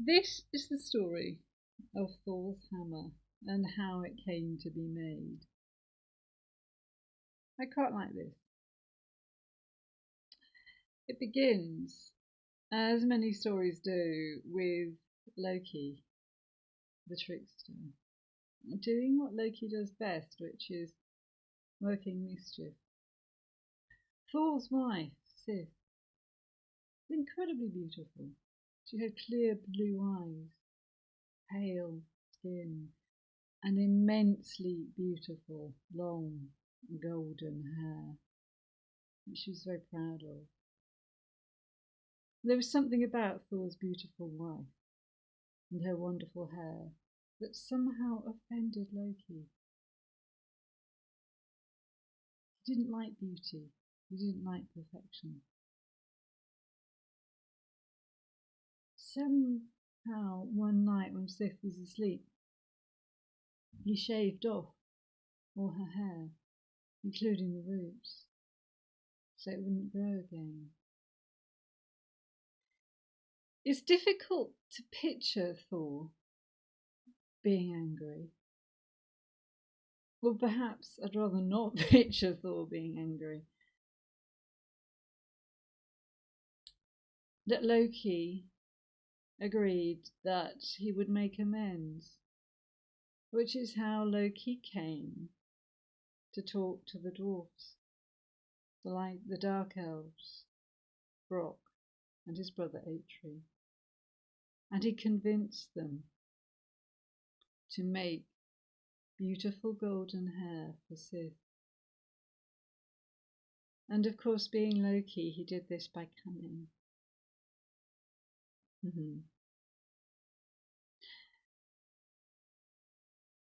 This is the story of Thor's hammer and how it came to be made. I quite like this. It begins, as many stories do, with Loki, the trickster, doing what Loki does best, which is working mischief. Thor's wife, Sif, was incredibly beautiful. She had clear blue eyes, pale skin, and immensely beautiful, long, golden hair, which she was very proud of. There was something about Thor's beautiful wife and her wonderful hair that somehow offended Loki. He didn't like beauty. He didn't like perfection. Somehow, one night when Sif was asleep, he shaved off all her hair, including the roots, so it wouldn't grow again. It's difficult to picture Thor being angry. Well, perhaps I'd rather not picture Thor being angry. That Loki agreed that he would make amends, which is how Loki came to talk to the dwarfs, the dark elves, Brock and his brother Atri, and he convinced them to make beautiful golden hair for Sif. And of course, being Loki, he did this by cunning.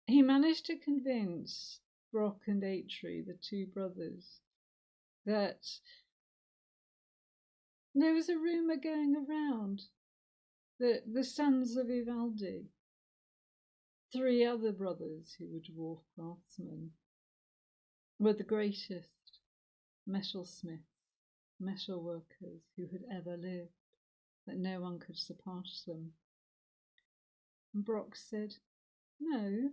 He managed to convince Brock and Atri, the two brothers, that there was a rumour going around that the sons of Ivaldi, three other brothers who were dwarf craftsmen, were the greatest metalsmiths, metal workers who had ever lived, that no one could surpass them. And Brock said, "No,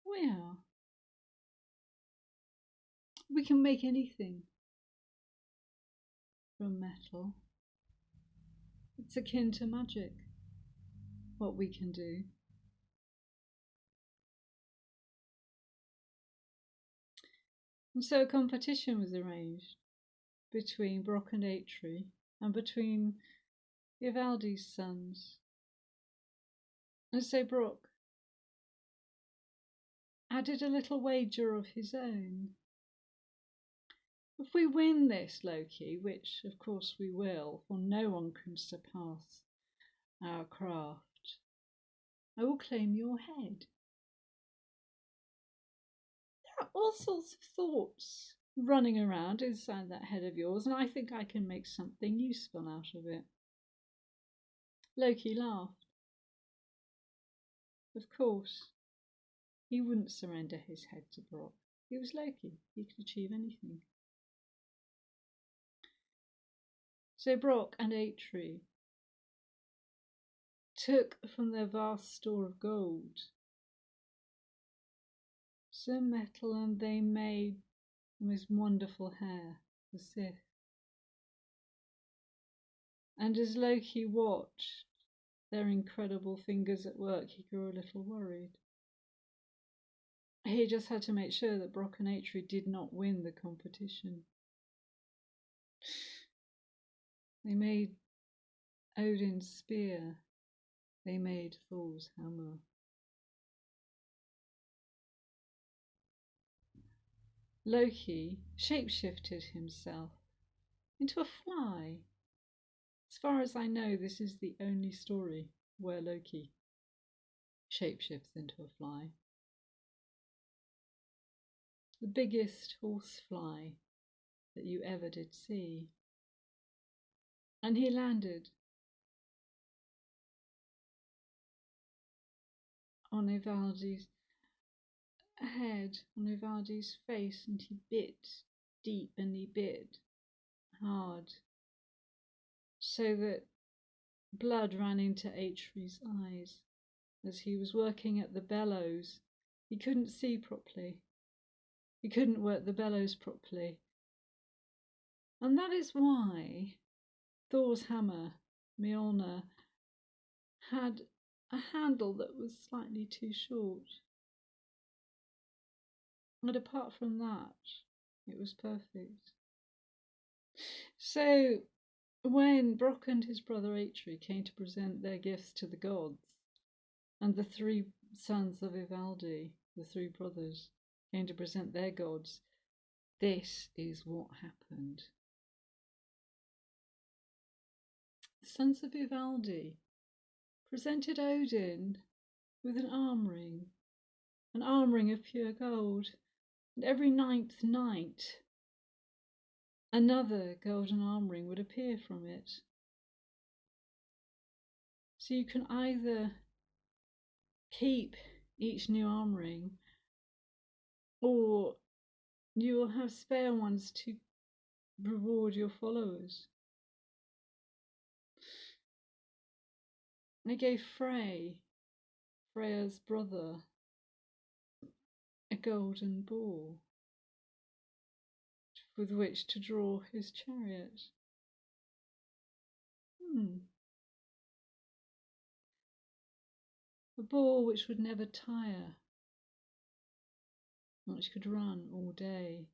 we are. We can make anything from metal. It's akin to magic, what we can do." And so a competition was arranged between Brock and Atri and between Ivaldi's sons. And so Brock added a little wager of his own. "If we win this, Loki, which of course we will, for no one can surpass our craft, I will claim your head." There are all sorts of thoughts running around inside that head of yours, and I think I can make something useful out of it. Loki laughed. Of course, he wouldn't surrender his head to Brock. He was Loki. He could achieve anything. So Brock and Atri took from their vast store of gold some metal, and they made the most wonderful hair for Sif. And as Loki watched their incredible fingers at work, he grew a little worried. He just had to make sure that Brock and Atri did not win the competition. They made Odin's spear. They made Thor's hammer. Loki shapeshifted himself into a fly. As far as I know, this is the only story where Loki shapeshifts into a fly. The biggest horsefly that you ever did see. And he landed on Ivaldi's head, on Ivaldi's face, and he bit deep and he bit hard, so that Blood ran into Atreus' eyes as he was working at the bellows. He couldn't see properly. He couldn't work the bellows properly. And that is why Thor's hammer, Mjolnir, had a handle that was slightly too short. But apart from that, it was perfect. So when Brock and his brother Atri came to present their gifts to the gods, and the three sons of Ivaldi, the three brothers, came to present their gods, this is what happened. The sons of Ivaldi presented Odin with an arm ring of pure gold, and every ninth night another golden arm ring would appear from it. So you can either keep each new arm ring, or you will have spare ones to reward your followers. And he gave Freya's brother, a golden ball with which to draw his chariot. A ball which would never tire, which could run all day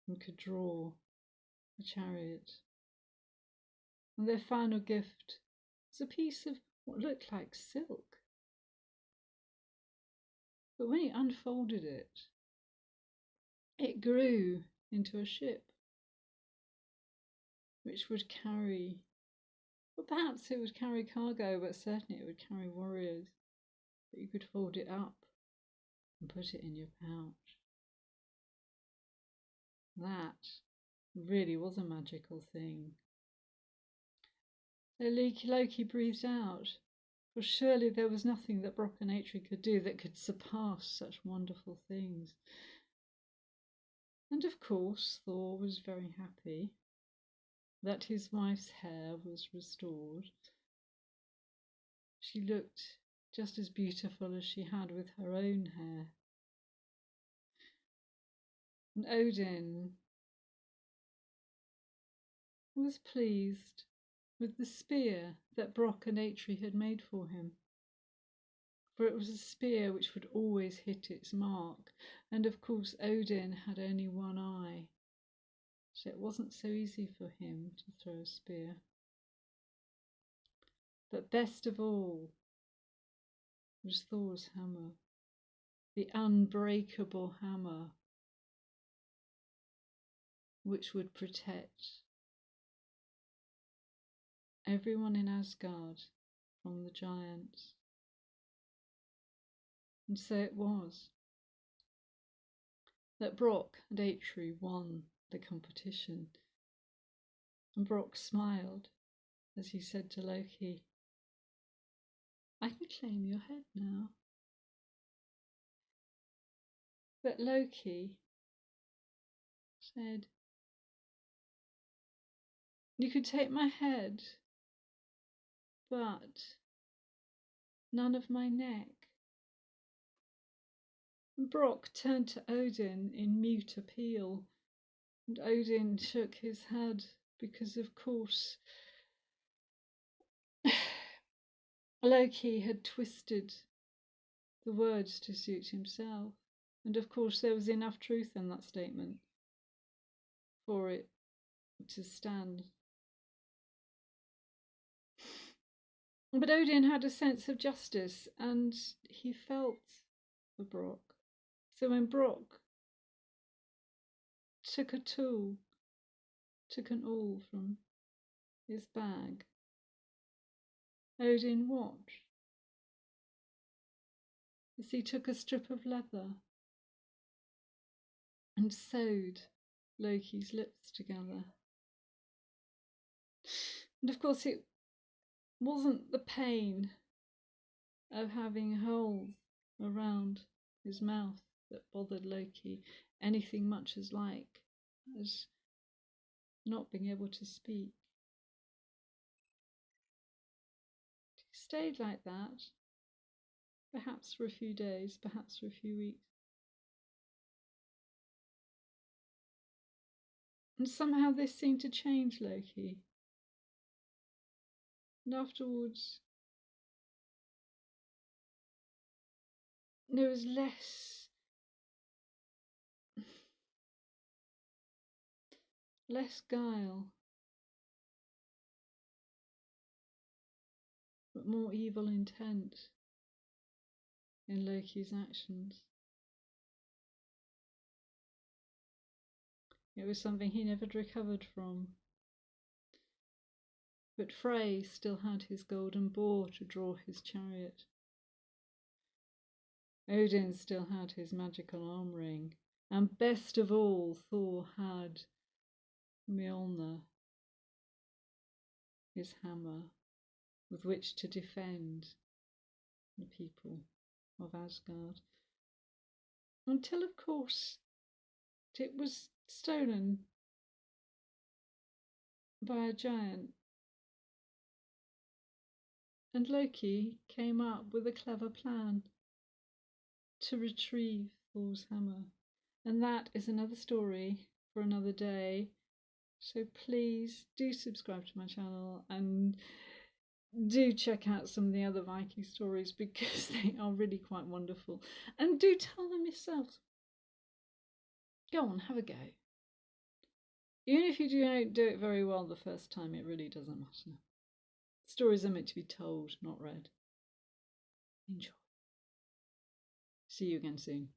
and could draw a chariot. And their final gift was a piece of what looked like silk. But when he unfolded it, it grew into a ship which would carry, well, perhaps it would carry cargo, but certainly it would carry warriors. But you could fold it up and put it in your pouch. That really was a magical thing. So Loki breathed out, for surely there was nothing that Brock and Atri could do that could surpass such wonderful things. And of course, Thor was very happy that his wife's hair was restored. She looked just as beautiful as she had with her own hair. And Odin was pleased with the spear that Brock and Atri had made for him, for it was a spear which would always hit its mark, and of course Odin had only one eye, so it wasn't so easy for him to throw a spear. But best of all was Thor's hammer, the unbreakable hammer which would protect everyone in Asgard from the giants. And so it was that Brock and Atri won the competition. And Brock smiled as he said to Loki, "I can claim your head now." But Loki said, "You could take my head, but none of my neck." And Brock turned to Odin in mute appeal, and Odin shook his head because, of course, Loki had twisted the words to suit himself. And of course, there was enough truth in that statement for it to stand. But Odin had a sense of justice, and he felt for Brock. So when Brock took a tool, took an awl from his bag, Odin watched as he took a strip of leather and sewed Loki's lips together. And of course it wasn't the pain of having holes around his mouth that bothered Loki anything much as not being able to speak. stayed like that, perhaps for a few days, perhaps for a few weeks. And somehow this seemed to change Loki. And afterwards, there was less guile, but more evil intent in Loki's actions. It was something he never recovered from. But Frey still had his golden boar to draw his chariot. Odin still had his magical arm ring. And best of all, Thor had Mjolnir, his hammer, with which to defend the people of Asgard. Until, of course, it was stolen by a giant. And Loki came up with a clever plan to retrieve Thor's hammer. And that is another story for another day. So please do subscribe to my channel and do check out some of the other Viking stories because they are really quite wonderful. And do tell them yourself. Go on, have a go. Even if you don't do it very well the first time, it really doesn't matter. Stories are meant to be told, not read. Enjoy. See you again soon.